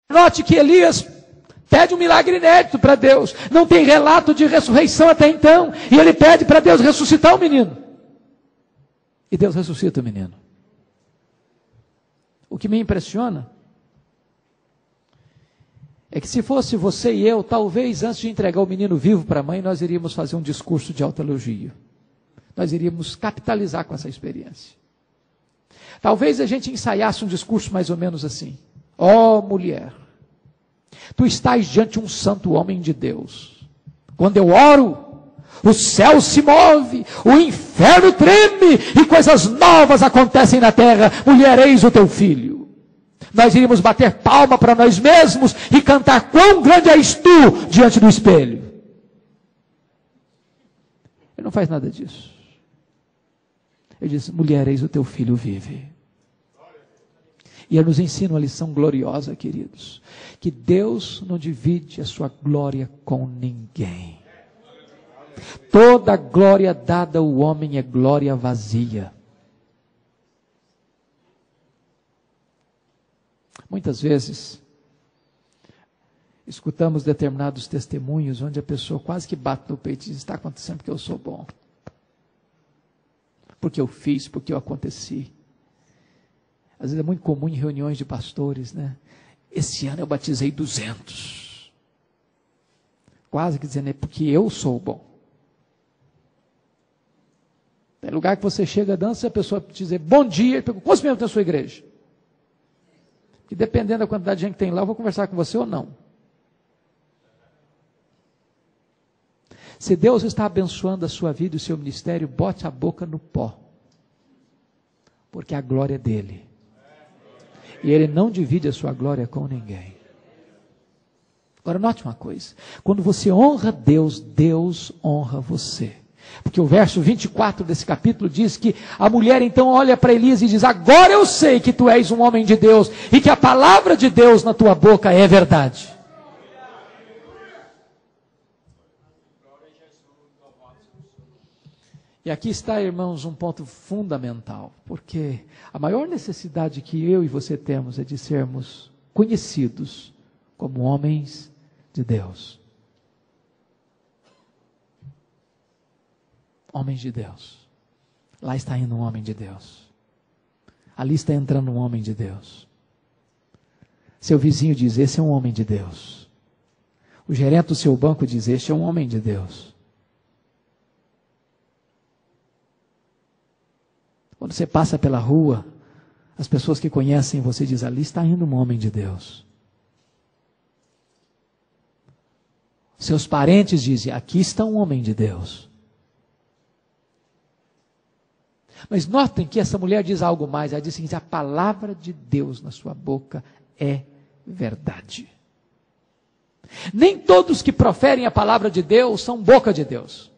Note que Elias pede um milagre inédito para Deus. Não tem relato de ressurreição até então. E ele pede para Deus ressuscitar o menino. E Deus ressuscita o menino. O que me impressiona é que se fosse você e eu, talvez antes de entregar o menino vivo para a mãe, nós iríamos fazer um discurso de autoelogio. Nós iríamos capitalizar com essa experiência. Talvez a gente ensaiasse um discurso mais ou menos assim. Ó mulher, tu estás diante de um santo homem de Deus. Quando eu oro, o céu se move, o inferno treme e coisas novas acontecem na terra. Mulher, eis o teu filho. Nós iríamos bater palma para nós mesmos e cantar quão grande és tu diante do espelho. Ele não faz nada disso. Ele diz, mulher, eis o teu filho vive. E ele nos ensina uma lição gloriosa, queridos, que Deus não divide a sua glória com ninguém. Toda glória dada ao homem é glória vazia. Muitas vezes, escutamos determinados testemunhos onde a pessoa quase que bate no peito e diz, está acontecendo porque eu sou bom. Porque eu fiz, porque eu aconteci. Às vezes é muito comum em reuniões de pastores, né? Esse ano eu batizei 200. Quase que dizendo, é porque eu sou bom. Tem lugar que você chega, dança, e a pessoa te dizer, bom dia, quantos membros tem a sua igreja? Que dependendo da quantidade de gente que tem lá, eu vou conversar com você ou não. Se Deus está abençoando a sua vida e o seu ministério, bote a boca no pó. Porque a glória é dele. E ele não divide a sua glória com ninguém. Agora note uma coisa. Quando você honra Deus, Deus honra você. Porque o verso 24 desse capítulo diz que a mulher então olha para Elias e diz, agora eu sei que tu és um homem de Deus e que a palavra de Deus na tua boca é verdade. E aqui está, irmãos, um ponto fundamental, porque a maior necessidade que eu e você temos é de sermos conhecidos como homens de Deus. Homens de Deus. Lá está indo um homem de Deus. Ali está entrando um homem de Deus. Seu vizinho diz, esse é um homem de Deus. O gerente do seu banco diz, este é um homem de Deus. Quando você passa pela rua, as pessoas que conhecem você dizem, ali está indo um homem de Deus. Seus parentes dizem, aqui está um homem de Deus. Mas notem que essa mulher diz algo mais, ela diz o seguinte, a palavra de Deus na sua boca é verdade. Nem todos que proferem a palavra de Deus são boca de Deus.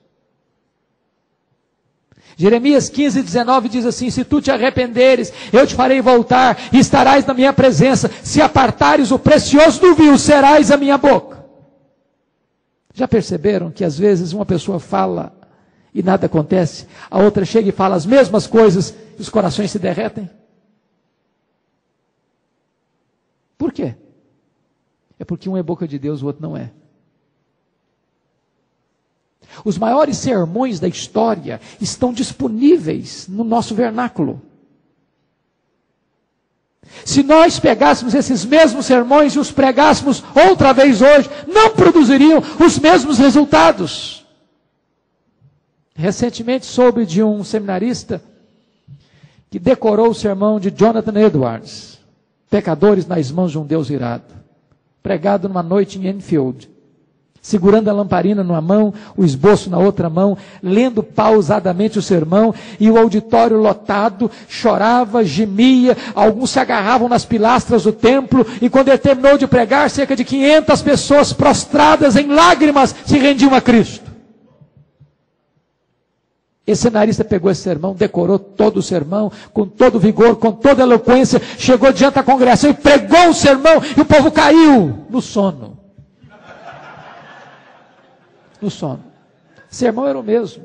Jeremias 15, 19 diz assim, se tu te arrependeres, eu te farei voltar e estarás na minha presença. Se apartares o precioso do vil, serás a minha boca. Já perceberam que às vezes uma pessoa fala e nada acontece, a outra chega e fala as mesmas coisas e os corações se derretem? Por quê? É porque um é boca de Deus, o outro não é. Os maiores sermões da história estão disponíveis no nosso vernáculo. Se nós pegássemos esses mesmos sermões e os pregássemos outra vez hoje, não produziriam os mesmos resultados. Recentemente soube de um seminarista que decorou o sermão de Jonathan Edwards, Pecadores nas mãos de um Deus irado, pregado numa noite em Enfield, segurando a lamparina numa mão, o esboço na outra mão, lendo pausadamente o sermão, e o auditório lotado, chorava, gemia, alguns se agarravam nas pilastras do templo, e quando ele terminou de pregar, cerca de 500 pessoas prostradas em lágrimas se rendiam a Cristo. Esse cenarista pegou esse sermão, decorou todo o sermão, com todo vigor, com toda eloquência, chegou diante da congregação e pregou o sermão, e o povo caiu no sono. No sono. O sermão era o mesmo.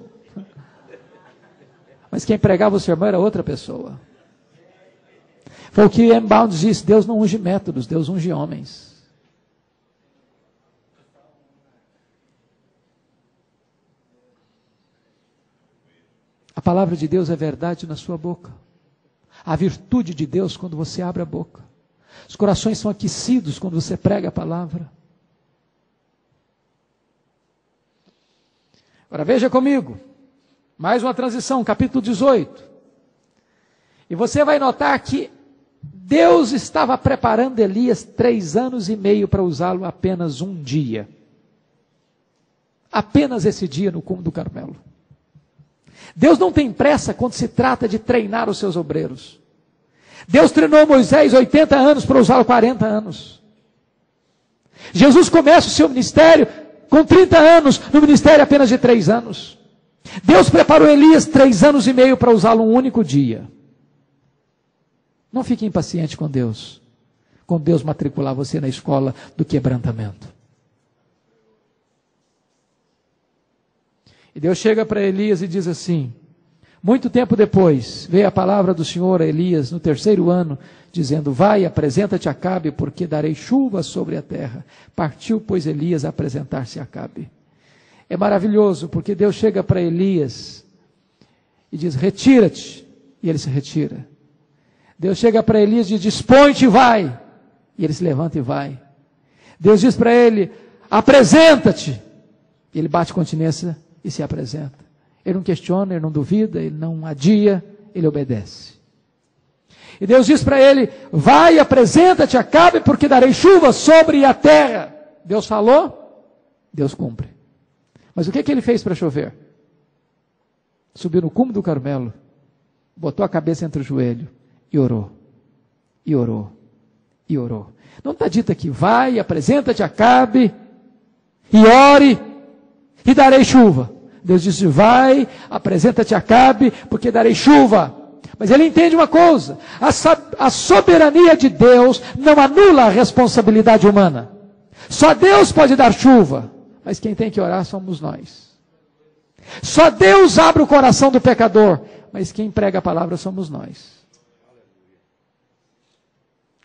Mas quem pregava o sermão era outra pessoa. Foi o que M. Bounds disse, Deus não unge métodos, Deus unge homens. palavra de Deus é verdade na sua boca. A virtude de Deus quando você abre a boca. Os corações são aquecidos quando você prega a palavra. Agora veja comigo, mais uma transição, capítulo 18. E você vai notar que Deus estava preparando Elias 3 anos e meio para usá-lo apenas um dia. Apenas esse dia no cume do Carmelo. Deus não tem pressa quando se trata de treinar os seus obreiros. Deus treinou Moisés 80 anos para usá-lo 40 anos. Jesus começa o seu ministério com 30 anos, no ministério apenas de 3 anos. Deus preparou Elias 3 anos e meio para usá-lo um único dia. Não fique impaciente com Deus, quando Deus matricular você na escola do quebrantamento. E Deus chega para Elias e diz assim, muito tempo depois, veio a palavra do Senhor a Elias no 3º ano, dizendo, vai, apresenta-te a Acabe, porque darei chuva sobre a terra. Partiu, pois, Elias a apresentar-se a Acabe. É maravilhoso, porque Deus chega para Elias e diz, retira-te, e ele se retira. Deus chega para Elias e diz, dispõe-te e vai, e ele se levanta e vai. Deus diz para ele, apresenta-te, e ele bate continência e se apresenta. Ele não questiona, ele não duvida, ele não adia, ele obedece. E Deus diz para ele, vai, apresenta-te a Acabe, porque darei chuva sobre a terra. Deus falou, Deus cumpre. Mas o que ele fez para chover? Subiu no cume do Carmelo, botou a cabeça entre o joelho, e orou, e orou, e orou. Não está dito aqui, vai, apresenta-te a Acabe, e ore, e darei chuva. Deus disse, vai, apresenta-te a Acabe, porque darei chuva. Mas ele entende uma coisa, a soberania de Deus não anula a responsabilidade humana. Só Deus pode dar chuva, mas quem tem que orar somos nós. Só Deus abre o coração do pecador, mas quem prega a palavra somos nós.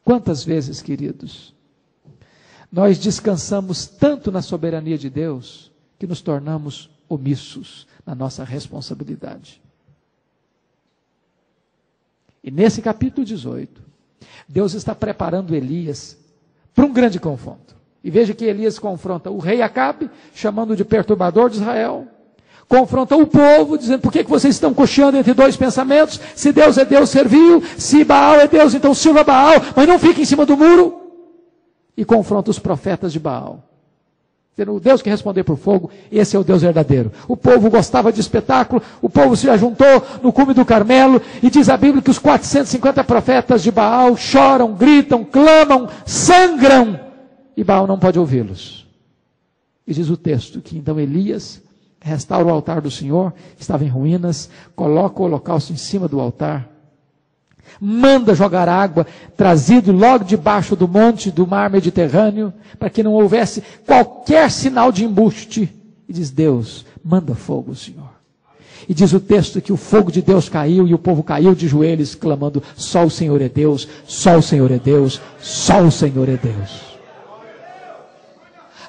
Quantas vezes, queridos, nós descansamos tanto na soberania de Deus, que nos tornamos omissos na nossa responsabilidade. E nesse capítulo 18, Deus está preparando Elias para um grande confronto. E veja que Elias confronta o rei Acabe, chamando de perturbador de Israel, confronta o povo, dizendo, por que vocês estão cocheando entre dois pensamentos? Se Deus é Deus, serviu, se Baal é Deus, então sirva Baal, mas não fique em cima do muro. E confronta os profetas de Baal. O Deus que responder por fogo, esse é o Deus verdadeiro. O povo gostava de espetáculo, o povo se ajuntou no cume do Carmelo, e diz a Bíblia que os 450 profetas de Baal choram, gritam, clamam, sangram, e Baal não pode ouvi-los. E diz o texto que então Elias restaura o altar do Senhor, que estava em ruínas, coloca o holocausto em cima do altar, manda jogar água, trazido logo debaixo do monte do mar Mediterrâneo, para que não houvesse qualquer sinal de embuste. E diz, Deus, manda fogo, Senhor. E diz o texto que o fogo de Deus caiu, e o povo caiu de joelhos, clamando, só o Senhor é Deus, só o Senhor é Deus, só o Senhor é Deus.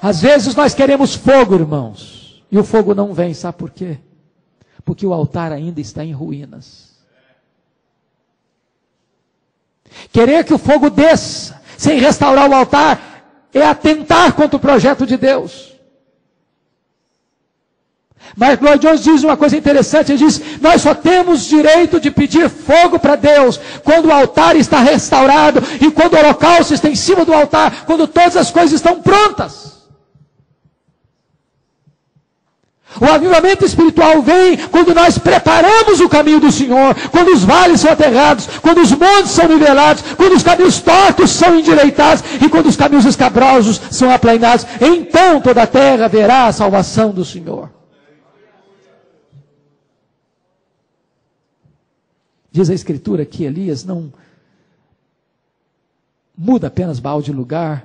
Às vezes nós queremos fogo, irmãos, e o fogo não vem, sabe por quê? Porque o altar ainda está em ruínas. Querer que o fogo desça, sem restaurar o altar, é atentar contra o projeto de Deus. Mark Lloyd Jones diz uma coisa interessante, ele diz, nós só temos direito de pedir fogo para Deus, quando o altar está restaurado, e quando o holocausto está em cima do altar, quando todas as coisas estão prontas. O avivamento espiritual vem quando nós preparamos o caminho do Senhor, quando os vales são aterrados, quando os montes são nivelados, quando os caminhos tortos são endireitados e quando os caminhos escabrosos são aplainados. Então toda a terra verá a salvação do Senhor. Diz a Escritura que Elias não muda apenas Baal de lugar,